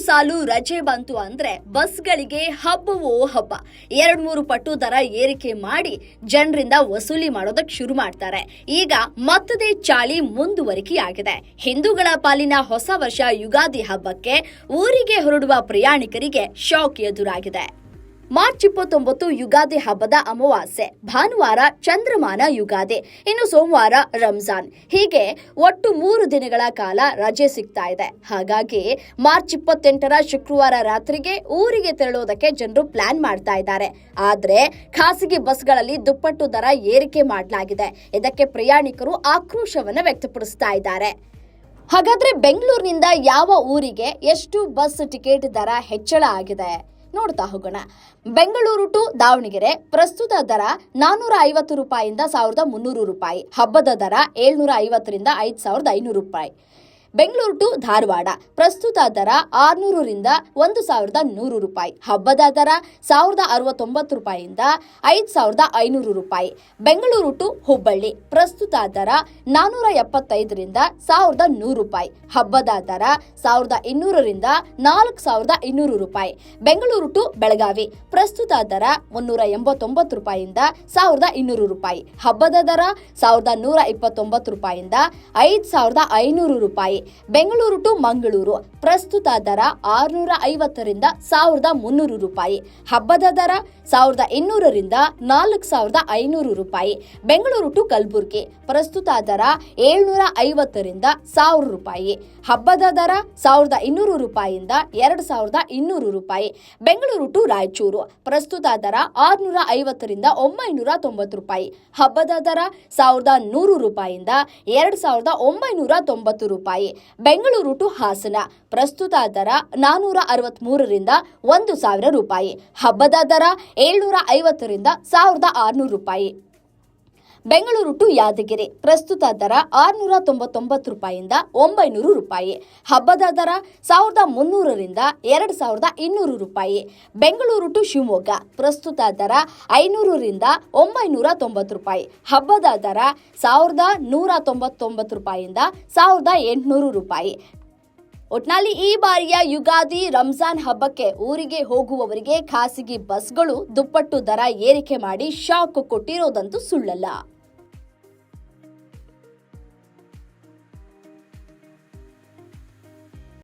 ಸಾಲು ರಜೆ ಬಂತು ಅಂದ್ರೆ ಬಸ್ಗಳಿಗೆ ಹಬ್ಬವೋ ಹಬ್ಬ. 2-3 ಪಟ್ಟು ದರ ಏರಿಕೆ ಮಾಡಿ ಜನರಿಂದ ವಸೂಲಿ ಮಾಡೋದಕ್ಕೆ ಶುರು ಮಾಡ್ತಾರೆ. ಈಗ ಮತ್ತದೇ ಚಾಳಿ ಮುಂದುವರಿಕೆಯಾಗಿದೆ. ಹಿಂದೂಗಳ ಪಾಲಿನ ಹೊಸ ವರ್ಷ ಯುಗಾದಿ ಹಬ್ಬಕ್ಕೆ ಊರಿಗೆ ಹೊರಡುವ ಪ್ರಯಾಣಿಕರಿಗೆ ಶಾಕ್ ಎದುರಾಗಿದೆ. ಮಾರ್ಚ್ 29 ಯುಗಾದಿ ಹಬ್ಬದ ಅಮಾವಾಸ್ಯೆ, ಭಾನುವಾರ ಚಂದ್ರಮಾನ ಯುಗಾದಿ, ಇನ್ನು ಸೋಮವಾರ ರಂಜಾನ್. ಹೀಗೆ ಒಟ್ಟು 3 ದಿನಗಳ ಕಾಲ ರಜೆ ಸಿಗ್ತಾ ಇದೆ. ಹಾಗಾಗಿ ಮಾರ್ಚ್ 28ರ ಶುಕ್ರವಾರ ರಾತ್ರಿಗೆ ಊರಿಗೆ ತೆರಳೋದಕ್ಕೆ ಜನರು ಪ್ಲಾನ್ ಮಾಡ್ತಾ ಇದ್ದಾರೆ. ಆದ್ರೆ ಖಾಸಗಿ ಬಸ್ಗಳಲ್ಲಿ ದುಪ್ಪಟ್ಟು ದರ ಏರಿಕೆ ಮಾಡಲಾಗಿದೆ. ಇದಕ್ಕೆ ಪ್ರಯಾಣಿಕರು ಆಕ್ರೋಶವನ್ನ ವ್ಯಕ್ತಪಡಿಸ್ತಾ ಇದ್ದಾರೆ. ಹಾಗಾದ್ರೆ ಬೆಂಗಳೂರಿನಿಂದ ಯಾವ ಊರಿಗೆ ಎಷ್ಟು ಬಸ್ ಟಿಕೆಟ್ ದರ ಹೆಚ್ಚಳ ಆಗಿದೆ ನೋಡ್ತಾ ಹೋಗೋಣ. ಬೆಂಗಳೂರು ಟು ದಾವಣಗೆರೆ ಪ್ರಸ್ತುತ ದರ 450 ರೂಪಾಯಿಂದ 1300 ರೂಪಾಯಿ. ಹಬ್ಬದ ದರ 750 ರಿಂದ 5500 ರೂಪಾಯಿ. ಬೆಂಗಳೂರು ಟು ಧಾರವಾಡ ಪ್ರಸ್ತುತ ದರ 600 ರಿಂದ 1100 ರೂಪಾಯಿ. ಹಬ್ಬದ ದರ 1069 ರೂಪಾಯಿಯಿಂದ 5500 ರೂಪಾಯಿ. ಬೆಂಗಳೂರು ಟು ಹುಬ್ಬಳ್ಳಿ ಪ್ರಸ್ತುತ ದರ 475 ರಿಂದ 1100 ರೂಪಾಯಿ. ಹಬ್ಬದ ದರ 1200 ರಿಂದ 4200 ರೂಪಾಯಿ. ಬೆಂಗಳೂರು ಟು ಬೆಳಗಾವಿ ಪ್ರಸ್ತುತ ದರ 389 ರೂಪಾಯಿಯಿಂದ 1200 ರೂಪಾಯಿ. ಹಬ್ಬದ ದರ 1129 ರೂಪಾಯಿಯಿಂದ 5500 ರೂಪಾಯಿ. ಬೆಂಗಳೂರು ಟು ಮಂಗಳೂರು ಪ್ರಸ್ತುತ ದರ 650 ರಿಂದ 1300 ರೂಪಾಯಿ. ಹಬ್ಬದ ದರ 1200 ರಿಂದ 4500 ರೂಪಾಯಿ. ಬೆಂಗಳೂರು ಟು ಕಲಬುರಗಿ ಪ್ರಸ್ತುತ ದರ 750 ರಿಂದ 1000 ರೂಪಾಯಿ. ಹಬ್ಬದ ದರ 1200 ರೂಪಾಯಿಯಿಂದ 2200 ರೂಪಾಯಿ. ಬೆಂಗಳೂರು ಟು ರಾಯಚೂರು ಪ್ರಸ್ತುತ ದರ 650 ರಿಂದ 990 ರೂಪಾಯಿ. ಹಬ್ಬದ ದರ 1100 ರೂಪಾಯಿಯಿಂದ 2990 ರೂಪಾಯಿ. ಬೆಂಗಳೂರು ಟು ಹಾಸನ ಪ್ರಸ್ತುತ ದರ 463 ರಿಂದ 1000 ರೂಪಾಯಿ. ಹಬ್ಬದ ದರ 750 ರಿಂದ 1600 ರೂಪಾಯಿ. ಬೆಂಗಳೂರು ಟು ಯಾದಗಿರಿ ಪ್ರಸ್ತುತ ದರ 699 ರೂಪಾಯಿಯಿಂದ 900 ರೂಪಾಯಿ. ಹಬ್ಬದ ದರ 1300 ರಿಂದ 2200 ರೂಪಾಯಿ. ಬೆಂಗಳೂರು ಟು ಶಿವಮೊಗ್ಗ ಪ್ರಸ್ತುತ ದರ 500 ರಿಂದ 990 ರೂಪಾಯಿ. ಹಬ್ಬದ ದರ 1199 ರೂಪಾಯಿಯಿಂದ 1800 ರೂಪಾಯಿ. ಒಟ್ನಲ್ಲಿ ಈ ಬಾರಿಯ ಯುಗಾದಿ ರಂಜಾನ್ ಹಬ್ಬಕ್ಕೆ ಊರಿಗೆ ಹೋಗುವವರಿಗೆ ಖಾಸಗಿ ಬಸ್ಗಳು ದುಪ್ಪಟ್ಟು ದರ ಏರಿಕೆ ಮಾಡಿ ಶಾಕ್ ಕೊಟ್ಟಿರೋದಂತೂ ಸುಳ್ಳಲ್ಲ.